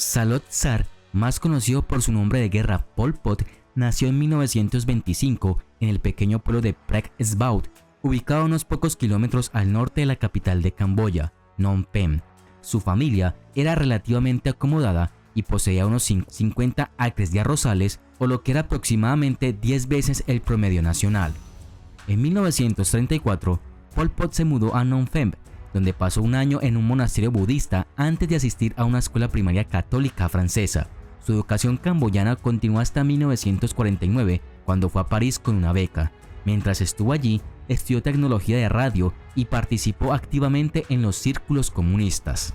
Saloth-Sar, más conocido por su nombre de guerra Pol Pot, nació en 1925 en el pequeño pueblo de Prek Sbaut, ubicado a unos pocos kilómetros al norte de la capital de Camboya, Phnom Penh. Su familia era relativamente acomodada y poseía unos 50 acres de arrozales, o lo que era aproximadamente 10 veces el promedio nacional. En 1934, Pol Pot se mudó a Phnom Penh, donde pasó un año en un monasterio budista antes de asistir a una escuela primaria católica francesa. Su educación camboyana continuó hasta 1949, cuando fue a París con una beca. Mientras estuvo allí, estudió tecnología de radio y participó activamente en los círculos comunistas.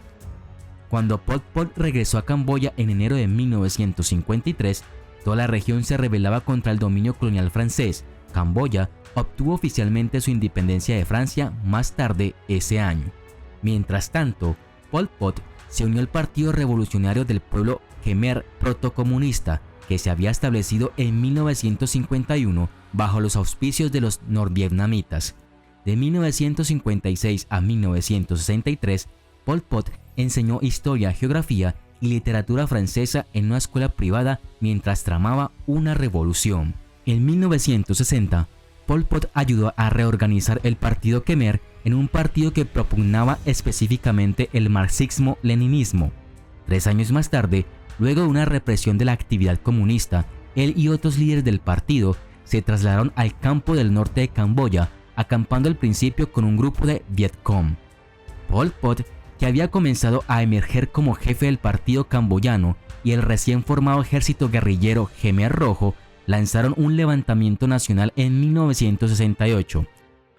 Cuando Pol Pot regresó a Camboya en enero de 1953, toda la región se rebelaba contra el dominio colonial francés. Camboya obtuvo oficialmente su independencia de Francia más tarde ese año. Mientras tanto, Pol Pot se unió al Partido Revolucionario del Pueblo Khmer protocomunista, que se había establecido en 1951 bajo los auspicios de los norvietnamitas. De 1956 a 1963, Pol Pot enseñó historia, geografía y literatura francesa en una escuela privada mientras tramaba una revolución. En 1960, Pol Pot ayudó a reorganizar el Partido Khmer en un partido que propugnaba específicamente el marxismo-leninismo. 3 años más tarde, luego de una represión de la actividad comunista, él y otros líderes del partido se trasladaron al campo del norte de Camboya, acampando al principio con un grupo de Vietcong. Pol Pot, que había comenzado a emerger como jefe del partido camboyano, y el recién formado ejército guerrillero Khmer Rojo lanzaron un levantamiento nacional en 1968.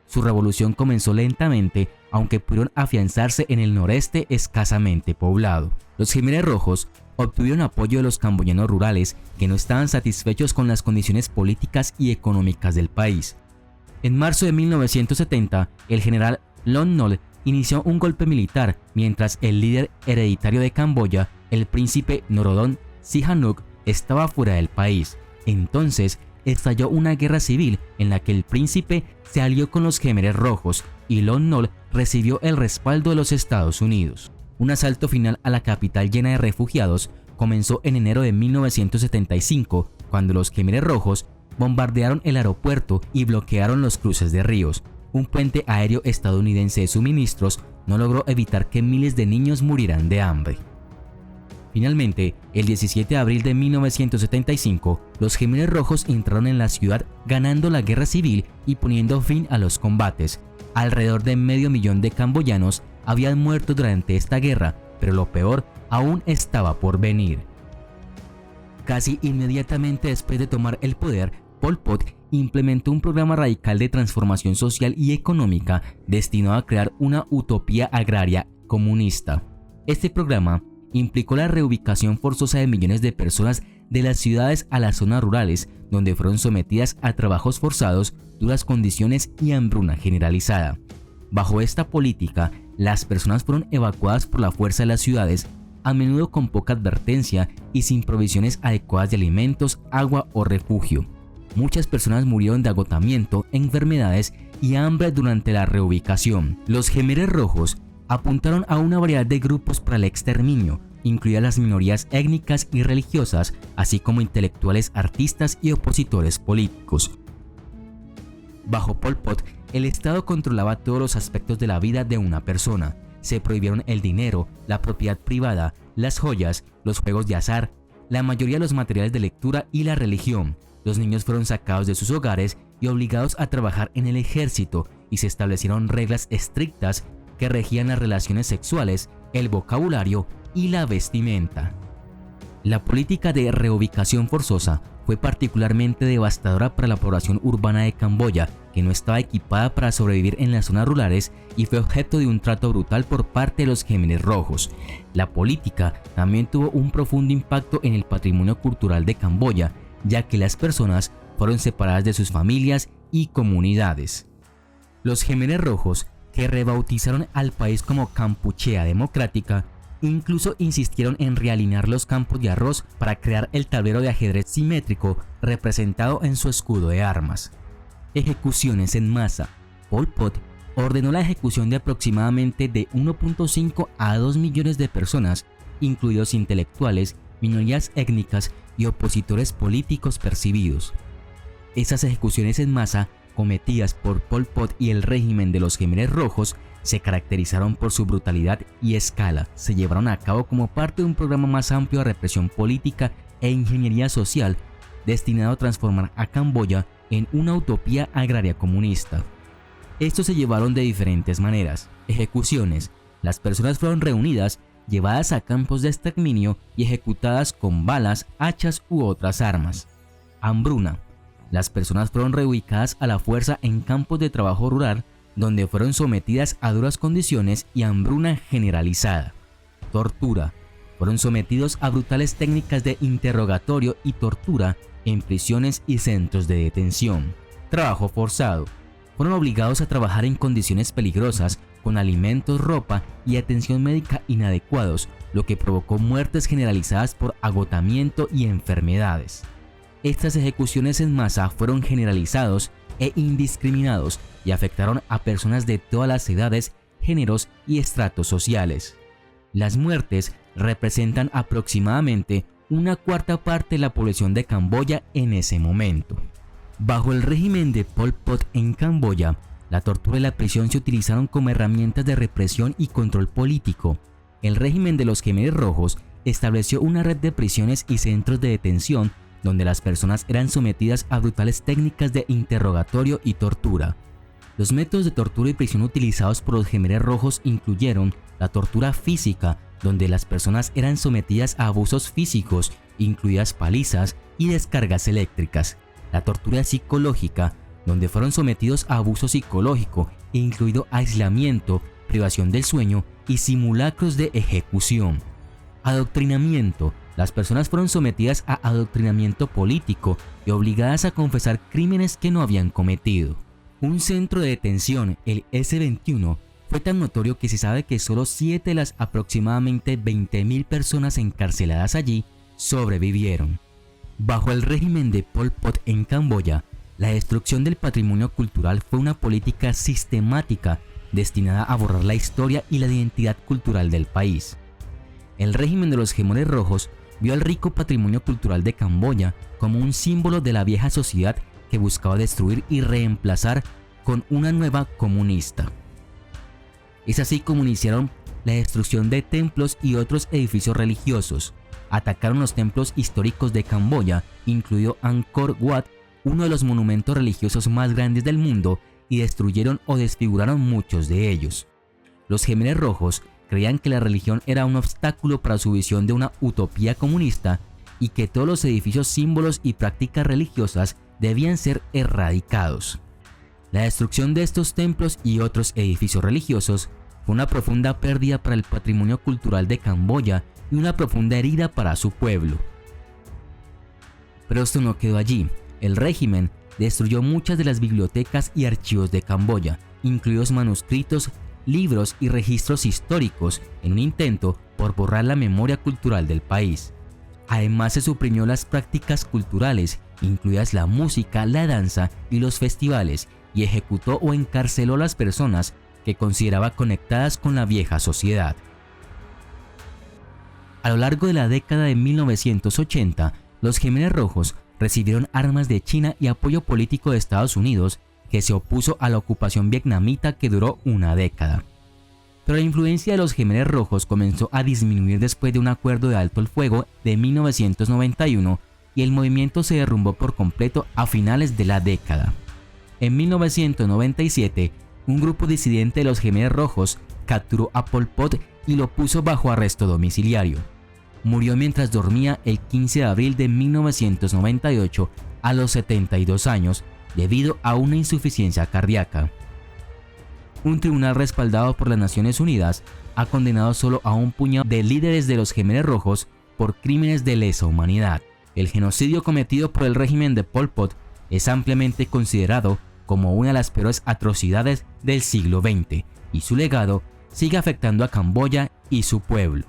Su revolución comenzó lentamente, aunque pudieron afianzarse en el noreste escasamente poblado. Los Khmer Rojos obtuvieron apoyo de los camboyanos rurales, que no estaban satisfechos con las condiciones políticas y económicas del país. En marzo de 1970, el general Lon Nol inició un golpe militar, mientras el líder hereditario de Camboya, el príncipe Norodom Sihanouk, estaba fuera del país. Entonces estalló una guerra civil en la que el príncipe se alió con los Khmer Rojos y Lon Nol recibió el respaldo de los Estados Unidos. Un asalto final a la capital llena de refugiados comenzó en enero de 1975, cuando los Khmer Rojos bombardearon el aeropuerto y bloquearon los cruces de ríos. Un puente aéreo estadounidense de suministros no logró evitar que miles de niños murieran de hambre. Finalmente, el 17 de abril de 1975, los Khmer Rojos entraron en la ciudad, ganando la guerra civil y poniendo fin a los combates. Alrededor de 500.000 de camboyanos habían muerto durante esta guerra, pero lo peor aún estaba por venir. Casi inmediatamente después de tomar el poder, Pol Pot implementó un programa radical de transformación social y económica destinado a crear una utopía agraria comunista. Este programa implicó la reubicación forzosa de millones de personas de las ciudades a las zonas rurales, donde fueron sometidas a trabajos forzados, duras condiciones y hambruna generalizada. Bajo esta política, las personas fueron evacuadas por la fuerza de las ciudades, a menudo con poca advertencia y sin provisiones adecuadas de alimentos, agua o refugio. Muchas personas murieron de agotamiento, enfermedades y hambre durante la reubicación. Los Khmer Rojos apuntaron a una variedad de grupos para el exterminio, incluidas las minorías étnicas y religiosas, así como intelectuales, artistas y opositores políticos. Bajo Pol Pot, el Estado controlaba todos los aspectos de la vida de una persona. Se prohibieron el dinero, la propiedad privada, las joyas, los juegos de azar, la mayoría de los materiales de lectura y la religión. Los niños fueron sacados de sus hogares y obligados a trabajar en el ejército, y se establecieron reglas estrictas que regían las relaciones sexuales, el vocabulario y la vestimenta. La política de reubicación forzosa fue particularmente devastadora para la población urbana de Camboya, que no estaba equipada para sobrevivir en las zonas rurales y fue objeto de un trato brutal por parte de los Khmer Rojos. La política también tuvo un profundo impacto en el patrimonio cultural de Camboya, ya que las personas fueron separadas de sus familias y comunidades. Los Khmer Rojos, que rebautizaron al país como Kampuchea Democrática, incluso insistieron en realinear los campos de arroz para crear el tablero de ajedrez simétrico representado en su escudo de armas. Ejecuciones en masa. Pol Pot ordenó la ejecución de aproximadamente de 1.5 a 2 millones de personas, incluidos intelectuales, minorías étnicas y opositores políticos percibidos. Esas ejecuciones en masa, cometidas por Pol Pot y el régimen de los Khmeres Rojos, se caracterizaron por su brutalidad y escala. Se llevaron a cabo como parte de un programa más amplio de represión política e ingeniería social destinado a transformar a Camboya en una utopía agraria comunista. Estos se llevaron de diferentes maneras. Ejecuciones. Las personas fueron reunidas, llevadas a campos de exterminio y ejecutadas con balas, hachas u otras armas. Hambruna. Las personas fueron reubicadas a la fuerza en campos de trabajo rural, donde fueron sometidas a duras condiciones y hambruna generalizada. Tortura. Fueron sometidos a brutales técnicas de interrogatorio y tortura en prisiones y centros de detención. Trabajo forzado. Fueron obligados a trabajar en condiciones peligrosas, con alimentos, ropa y atención médica inadecuados, lo que provocó muertes generalizadas por agotamiento y enfermedades. Estas ejecuciones en masa fueron generalizados e indiscriminados y afectaron a personas de todas las edades, géneros y estratos sociales. Las muertes representan aproximadamente una cuarta parte de la población de Camboya en ese momento. Bajo el régimen de Pol Pot en Camboya, la tortura y la prisión se utilizaron como herramientas de represión y control político. El régimen de los Khmeres Rojos estableció una red de prisiones y centros de detención donde las personas eran sometidas a brutales técnicas de interrogatorio y tortura. Los métodos de tortura y prisión utilizados por los Khmeres Rojos incluyeron la tortura física, donde las personas eran sometidas a abusos físicos, incluidas palizas y descargas eléctricas. La tortura psicológica, donde fueron sometidos a abuso psicológico, incluido aislamiento, privación del sueño y simulacros de ejecución. Adoctrinamiento. Las personas fueron sometidas a adoctrinamiento político y obligadas a confesar crímenes que no habían cometido. Un centro de detención, el S-21, fue tan notorio que se sabe que solo 7 de las aproximadamente 20.000 personas encarceladas allí sobrevivieron. Bajo el régimen de Pol Pot en Camboya, la destrucción del patrimonio cultural fue una política sistemática destinada a borrar la historia y la identidad cultural del país. El régimen de los Khmeres Rojos vio al rico patrimonio cultural de Camboya como un símbolo de la vieja sociedad que buscaba destruir y reemplazar con una nueva comunista. Es así como iniciaron la destrucción de templos y otros edificios religiosos. Atacaron los templos históricos de Camboya, incluido Angkor Wat, uno de los monumentos religiosos más grandes del mundo, y destruyeron o desfiguraron muchos de ellos. Los Khmeres Rojos creían que la religión era un obstáculo para su visión de una utopía comunista y que todos los edificios, símbolos y prácticas religiosas debían ser erradicados. La destrucción de estos templos y otros edificios religiosos fue una profunda pérdida para el patrimonio cultural de Camboya y una profunda herida para su pueblo. Pero esto no quedó allí. El régimen destruyó muchas de las bibliotecas y archivos de Camboya, incluidos manuscritos, libros y registros históricos, en un intento por borrar la memoria cultural del país. Además, se suprimió las prácticas culturales, incluidas la música, la danza y los festivales, y ejecutó o encarceló a las personas que consideraba conectadas con la vieja sociedad. A lo largo de la década de 1980, los Khmeres Rojos recibieron armas de China y apoyo político de Estados Unidos, que se opuso a la ocupación vietnamita que duró una década. Pero la influencia de los Khmeres Rojos comenzó a disminuir después de un acuerdo de alto el fuego de 1991 y el movimiento se derrumbó por completo a finales de la década. En 1997, un grupo disidente de los Khmeres Rojos capturó a Pol Pot y lo puso bajo arresto domiciliario. Murió mientras dormía el 15 de abril de 1998 a los 72 años debido a una insuficiencia cardíaca. Un tribunal respaldado por las Naciones Unidas ha condenado solo a un puñado de líderes de los Khmeres Rojos por crímenes de lesa humanidad. El genocidio cometido por el régimen de Pol Pot es ampliamente considerado como una de las peores atrocidades del siglo XX y su legado sigue afectando a Camboya y su pueblo.